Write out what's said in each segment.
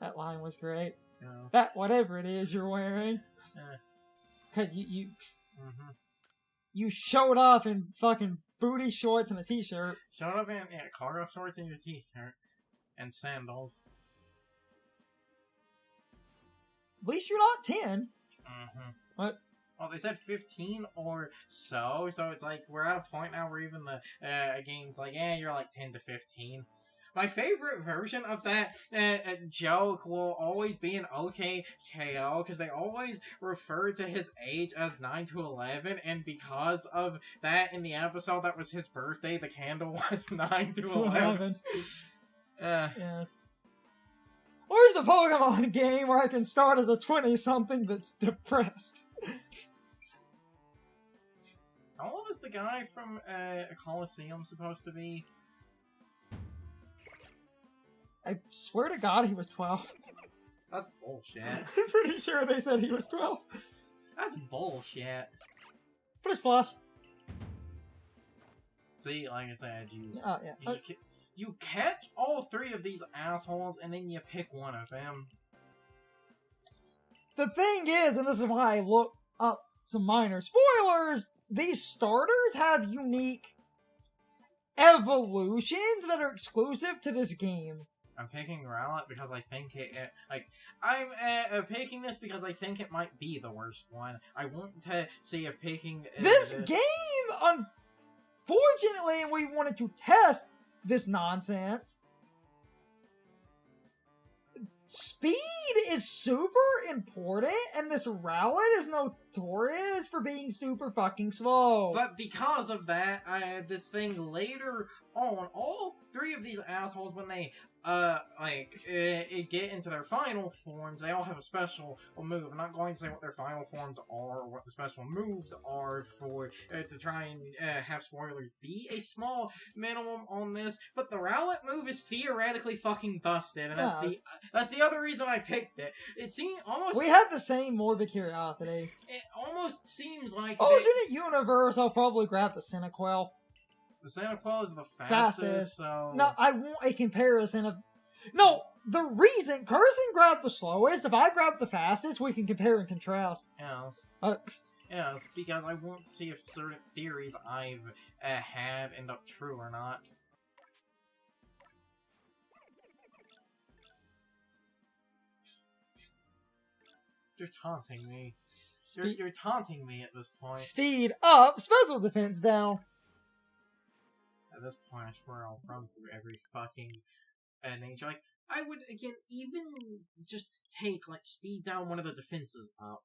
That line was great. Yeah. That whatever it is you're wearing. Cause you showed off in fucking booty shorts and a t-shirt. Showed up in cargo shorts and your t-shirt. And sandals. At least you're not 10. What? Well, they said 15 or so it's like, we're at a point now where even the game's like, you're like 10 to 15. My favorite version of that joke will always be an OKKO, because they always refer to his age as 9 to 11, and because of that, in the episode that was his birthday, the candle was 9 to 11. Yes. Where's the Pokemon game where I can start as a 20-something that's depressed? How old is the guy from Coliseum supposed to be? I swear to God he was 12. That's bullshit. I'm pretty sure they said he was 12. That's bullshit. But it's plus. See, like I said, you catch all three of these assholes and then you pick one of them. The thing is, and this is why I looked up some minor spoilers, these starters have unique evolutions that are exclusive to this game. I'm picking Rowlet because I think I'm picking this because I think it might be the worst one. I want to see if picking this game, unfortunately, we wanted to test this nonsense. Speed is super important, and this Rowlet is notorious for being super fucking slow. But because of that, this thing later on, all three of these assholes, when they get into their final forms, they all have a special move. I'm not going to say what their final forms are, or what the special moves are for, to try and have spoilers be a small minimum on this, but the Rowlet move is theoretically fucking busted, and that's the other reason I picked it. It seemed almost... We had the same morbid curiosity. It almost seems like... Alternate universe, I'll probably grab the Cinequil. The Cinequil is the fastest, so... No, I want a comparison of... No, the reason Carson grabbed the slowest, if I grab the fastest, we can compare and contrast. Yes. Yes, because I want to see if certain theories I've had end up true or not. You're taunting me. You're taunting me at this point. Speed up, special defense down. At this point, I swear I'll run through every fucking nature. Like, I would, again, even just take, like, speed down one of the defenses up.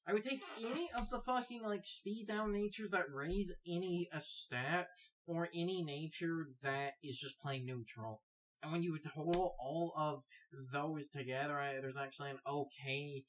I would take any of the fucking, like, speed down natures that raise any stat, or any nature that is just plain neutral. And when you would total all of those together, there's actually an okay-ish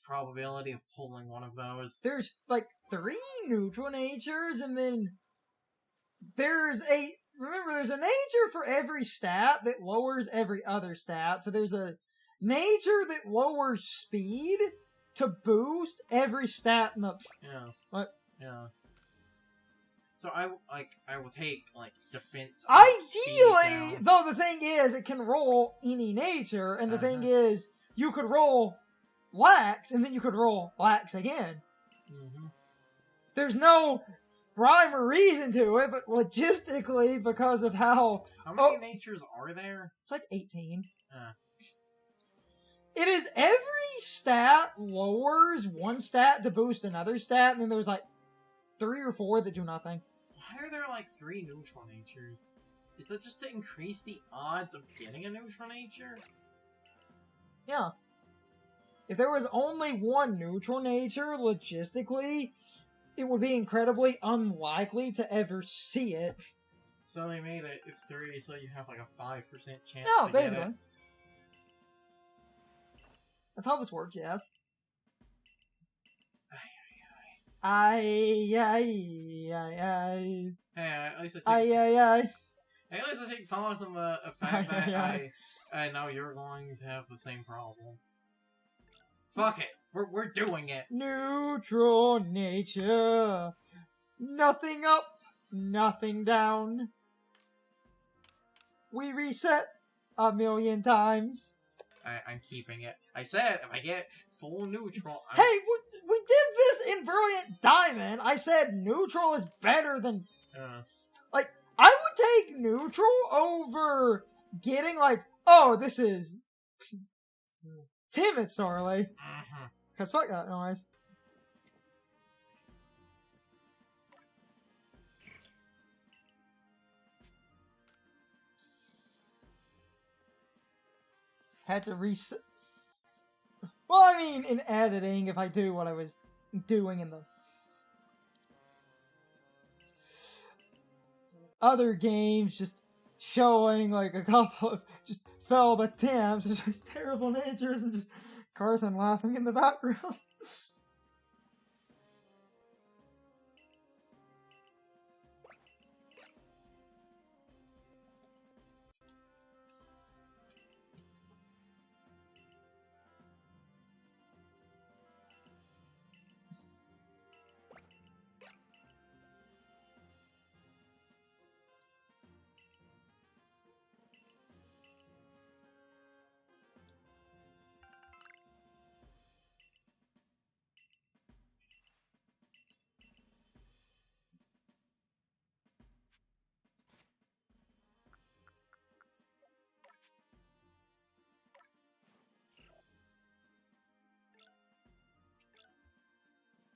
probability of pulling one of those. There's, like, 3 neutral natures, and then there's a... Remember, there's a nature for every stat that lowers every other stat. So there's a nature that lowers speed to boost every stat in the... Yes. What? Yeah. So I will take, like, defense... Ideally, though the thing is, it can roll any nature, and the thing is, you could roll lax, and then you could roll lax again. There's no rhyme or reason to it, but logistically, because of how... How many natures are there? It's like 18. It is every stat lowers one stat to boost another stat, and then there's like 3 or 4 that do nothing. Why are there like 3 neutral natures? Is that just to increase the odds of getting a neutral nature? Yeah. If there was only one neutral nature, logistically, it would be incredibly unlikely to ever see it. So they made it 3, so you have like a 5% chance to basically. Get it. That's how this works, yes. Hey, at least I take solace in the fact that I know you're going to have the same problem. Fuck it, we're doing it. Neutral nature, nothing up, nothing down. We reset a million times. I'm keeping it. I said if I get full neutral. Hey, we did this in Brilliant Diamond. I said neutral is better than. Like, I would take neutral over getting, like, oh, this is timid, Starly. Because fuck that noise. Had to reset. Well, I mean, in editing, if I do what I was doing in the other games, just showing like a couple of just failed attempts, just terrible natures, and just Carson laughing in the background.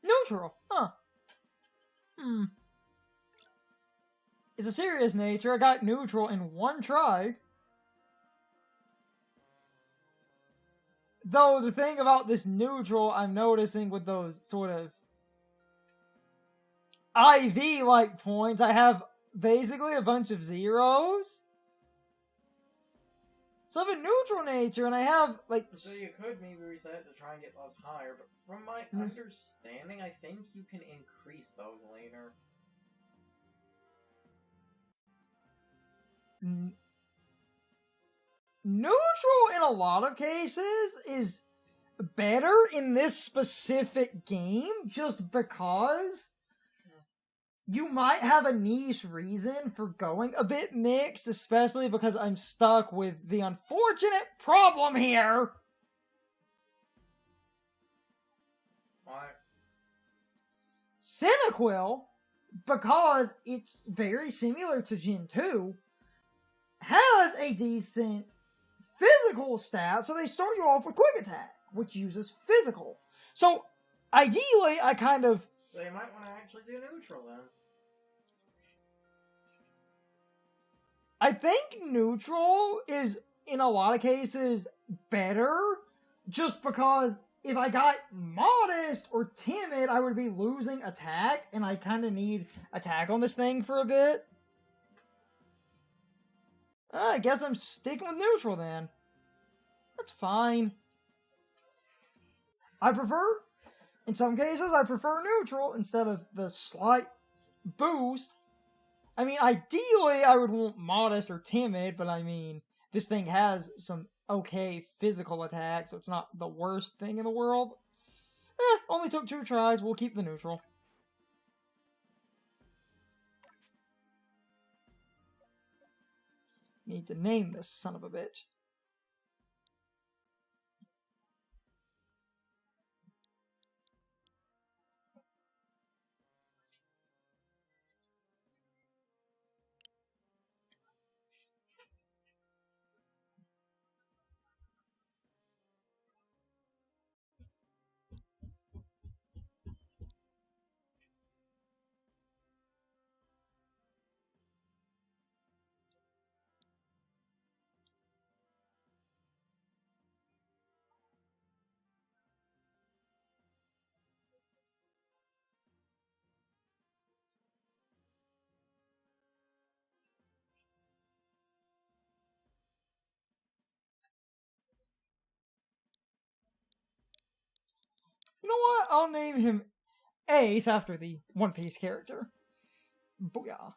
Neutral, huh? It's a serious nature. I got neutral in one try. Though the thing about this neutral I'm noticing with those sort of IV-like points, I have basically a bunch of zeros. So I have a neutral nature, and I have, like... So you could maybe reset it to try and get those higher, but from my understanding, I think you can increase those later. Neutral, in a lot of cases, is better in this specific game, just because you might have a niche reason for going a bit mixed, especially because I'm stuck with the unfortunate problem here. What? Cyndaquil, because it's very similar to Gen 2, has a decent physical stat, so they start you off with Quick Attack, which uses physical. So, ideally, I kind of... So you might want to actually do neutral, then. I think neutral is, in a lot of cases, better, just because if I got modest or timid, I would be losing attack, and I kind of need attack on this thing for a bit. I guess I'm sticking with neutral, then. That's fine. In some cases, I prefer neutral instead of the slight boost. I mean, ideally, I would want modest or timid, but I mean, this thing has some okay physical attack, so it's not the worst thing in the world. Only took 2 tries, we'll keep the neutral. Need to name this son of a bitch. You know what? I'll name him Ace after the One Piece character. Booyah.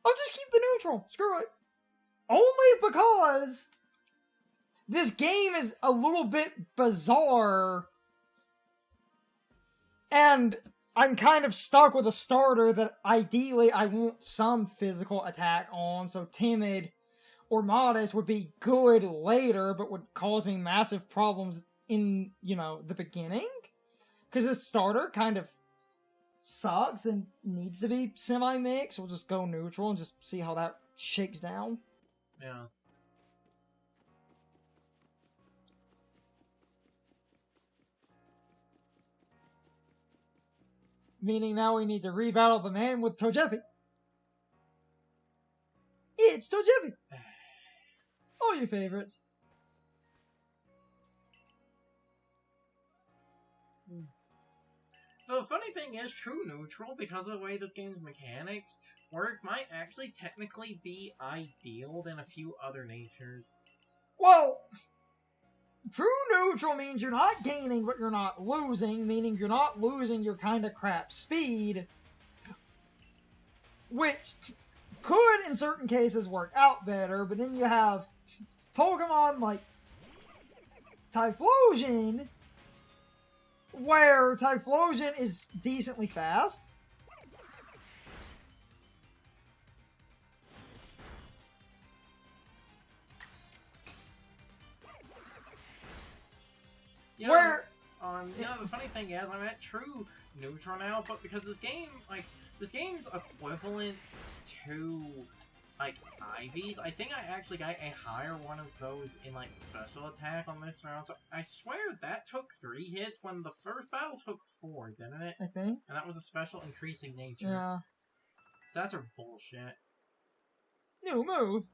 I'll just keep the neutral. Screw it. Only because this game is a little bit bizarre, and I'm kind of stuck with a starter that ideally I want some physical attack on, so timid or modest would be good later, but would cause me massive problems in, the beginning. Because this starter kind of sucks and needs to be semi-mixed. We'll just go neutral and just see how that shakes down. Yes. Meaning now we need to rebattle the man with Togepi. It's Togepi! All your favorites. The funny thing is, true neutral, because of the way this game's mechanics work, might actually technically be ideal than a few other natures. Well, true neutral means you're not gaining, but you're not losing, meaning you're not losing your kind of crap speed, which could, in certain cases, work out better, but then you have Pokemon like Typhlosion, where Typhlosion is decently fast. The funny thing is, I'm at true neutral now, but because this game's equivalent to, Ivy's, I think I actually got a higher one of those in, special attack on this round. So I swear that took 3 hits when the first battle took 4, didn't it? I think. And that was a special increasing nature. Yeah. Stats are bullshit. New move.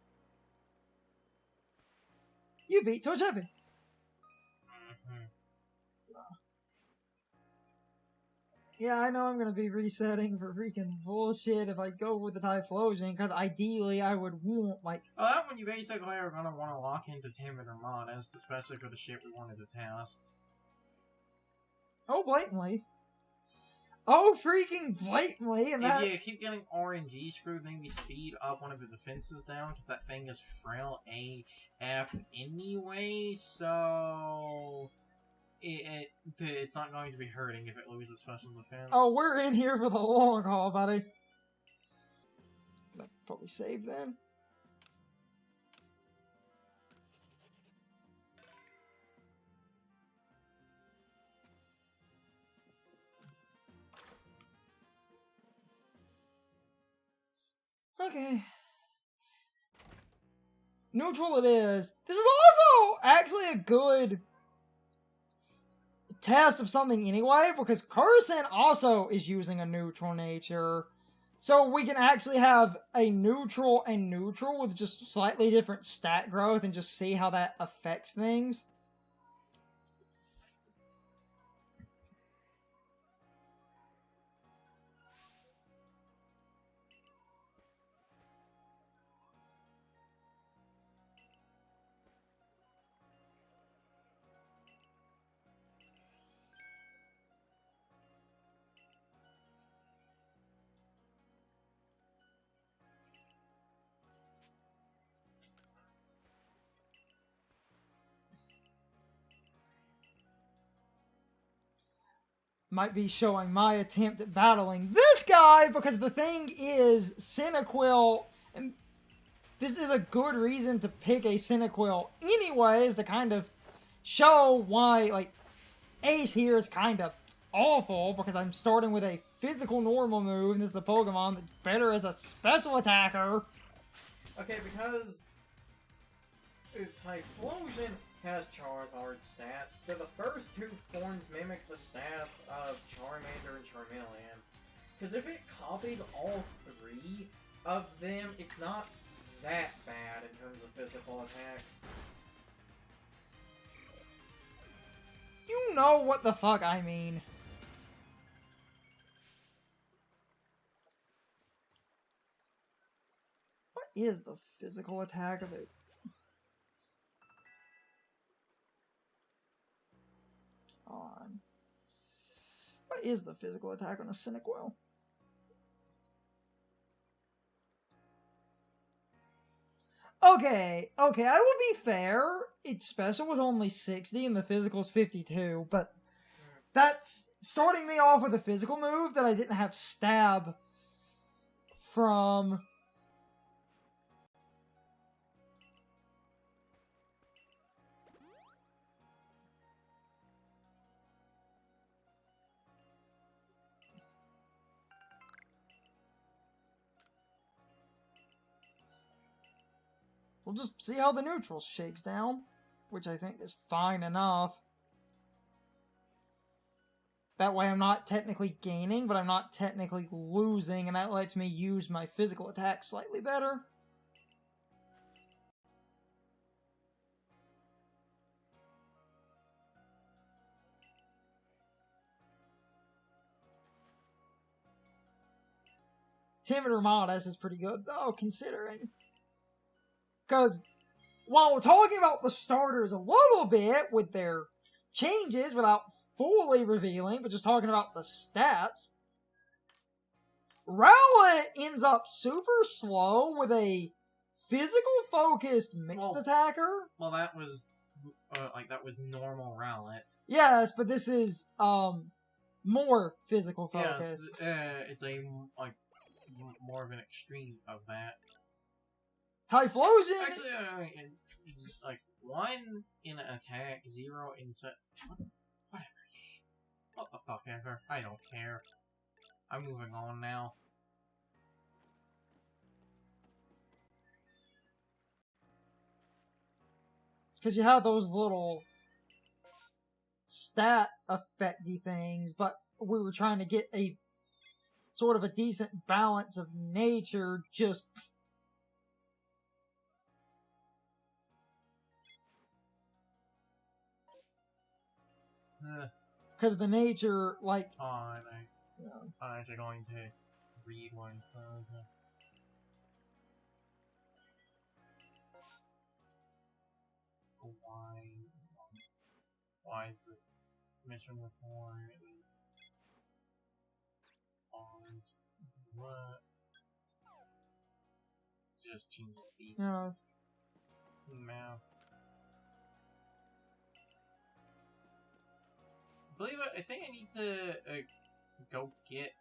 You beat Togepi. Yeah, I know I'm gonna be resetting for freaking bullshit if I go with the Typhlosion, because ideally I would want, Oh, that one you basically are gonna want to lock into Timid or Modest, especially for the shit we wanted to test. Oh, blatantly. Oh, freaking blatantly! And if you keep getting RNG screwed, maybe speed up one of the defenses down, because that thing is frail AF anyway, so... It's not going to be hurting if it loses special defense. Oh, we're in here for the long haul, buddy. I'll probably save then. Okay. Neutral it is. This is also actually a good test of something anyway, because Carson also is using a neutral nature. So we can actually have a neutral and neutral with just slightly different stat growth and just see how that affects things. Might be showing my attempt at battling this guy, because the thing is, Cyndaquil, and this is a good reason to pick a Cyndaquil anyways, to kind of show why, Ace here is kind of awful, because I'm starting with a physical normal move, and this is a Pokemon that's better as a special attacker. Okay, because Typhlosion has Charizard stats. Do the first 2 forms mimic the stats of Charmander and Charmeleon? Because if it copies all 3 of them, it's not that bad in terms of physical attack. You know what the fuck I mean. What is the physical attack of it? On. What is the physical attack on a Cyndaquil? Okay, I will be fair. Its special was only 60 and the physical's 52, but that's starting me off with a physical move that I didn't have stab from we'll just see how the neutral shakes down, which I think is fine enough. That way I'm not technically gaining, but I'm not technically losing, and that lets me use my physical attack slightly better. Timid Ramades is pretty good, though, considering. Because while we're talking about the starters a little bit with their changes without fully revealing, but just talking about the stats, Rowlet ends up super slow with a physical-focused mixed attacker. Well, that was normal Rowlet. Yes, but this is more physical focused. Yes, it's a more of an extreme of that. Typhlosion. Actually, one in attack, 0 in whatever game. What the fuck ever. I don't care. I'm moving on now. Because you have those little stat effecty things, but we were trying to get a sort of a decent balance of nature, just because the nature, I'm actually going to read what it says. Why is the mission report? What? Just change the yes. map. Believe it, I think I need to go get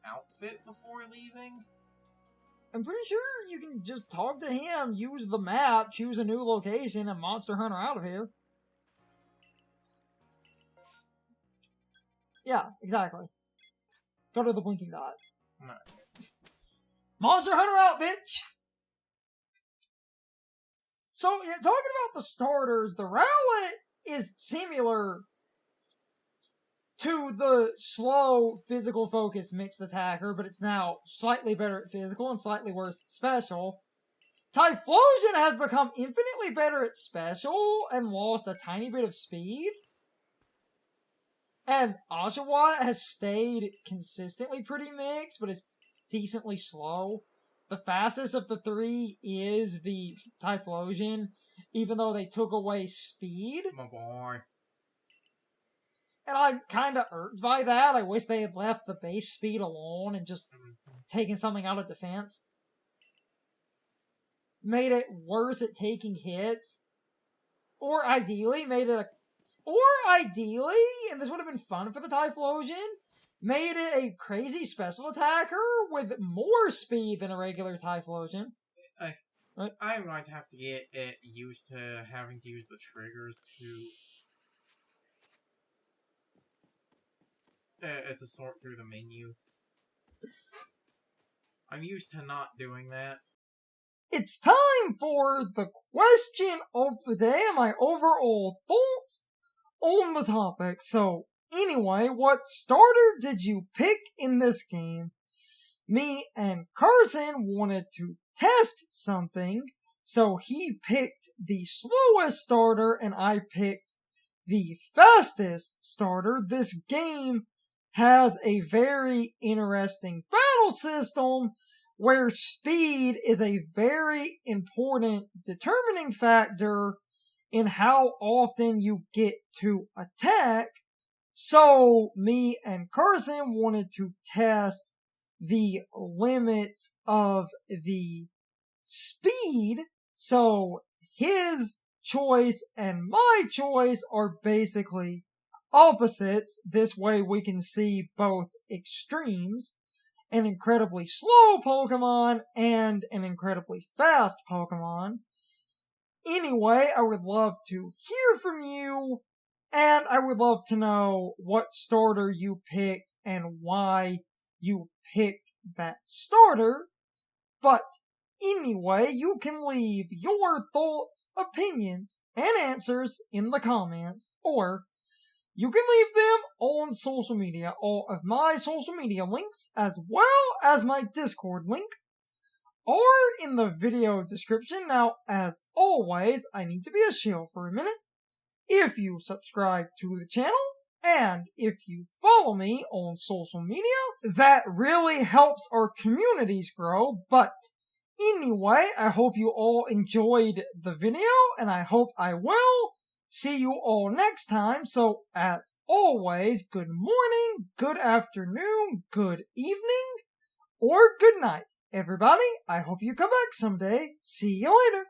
outfit before leaving. I'm pretty sure you can just talk to him, use the map, choose a new location, and Monster Hunter out of here. Yeah, exactly. Go to the blinking dot. No. Monster Hunter out, bitch! So, talking about the starters, the Rowlet is similar to the slow, physical-focused mixed attacker, but it's now slightly better at physical and slightly worse at special. Typhlosion has become infinitely better at special and lost a tiny bit of speed. And Oshawott has stayed consistently pretty mixed, but is decently slow. The fastest of the three is the Typhlosion, even though they took away speed. My boy. And I'm kind of irked by that. I wish they had left the base speed alone and just taken something out of defense. Made it worse at taking hits. Or ideally, and this would have been fun for the Typhlosion, made it a crazy special attacker with more speed than a regular Typhlosion. I might have to get used to having to use the triggers to sort through the menu. I'm used to not doing that. It's time for the question of the day and my overall thoughts on the topic. So, anyway, what starter did you pick in this game? Me and Carson wanted to test something, so he picked the slowest starter and I picked the fastest starter. This game has a very interesting battle system where speed is a very important determining factor in how often you get to attack. So me and Carson wanted to test the limits of the speed. So his choice and my choice are basically opposites. This way we can see both extremes. An incredibly slow Pokemon and an incredibly fast Pokemon. Anyway, I would love to hear from you, and I would love to know what starter you picked and why you picked that starter. But Anyway, you can leave your thoughts, opinions, and answers in the comments, or you can leave them on social media. All of my social media links, as well as my Discord link, are in the video description. Now, as always, I need to be a shill for a minute. If you subscribe to the channel, and if you follow me on social media, that really helps our communities grow. But anyway, I hope you all enjoyed the video, and I hope I will see you all next time. So, as always, good morning, good afternoon, good evening, or good night. Everybody, I hope you come back someday. See you later.